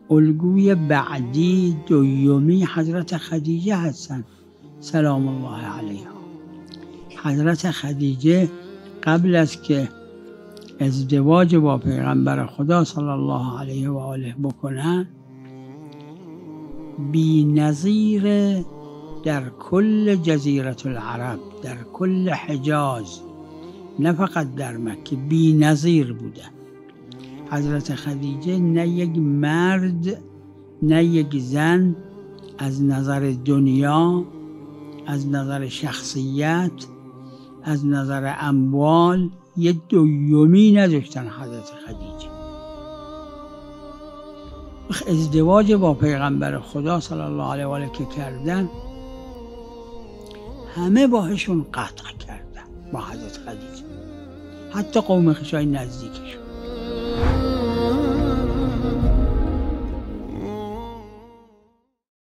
الگوی بعدی دومی حضرت خدیجه هستند سلام الله علیها. حضرت خدیجه قبل از که ازدواج با پیغمبر خدا صلی الله علیه و آله بکنن، بی نظیر در کل جزیره العرب، در کل حجاز، نه فقط در مکه، بی نظیر بودن. حضرت خدیجه نه یک مرد نه یک زن از نظر دنیا، از نظر شخصیت، از نظر اموال یه دومی نداشتن. حضرت خدیجه ازدواج با پیغمبر خدا صلی الله علیه و آله که کردن، همه باهشون قطع کردن با حضرت خدیجه، حتی قوم خویشای نزدیکشون.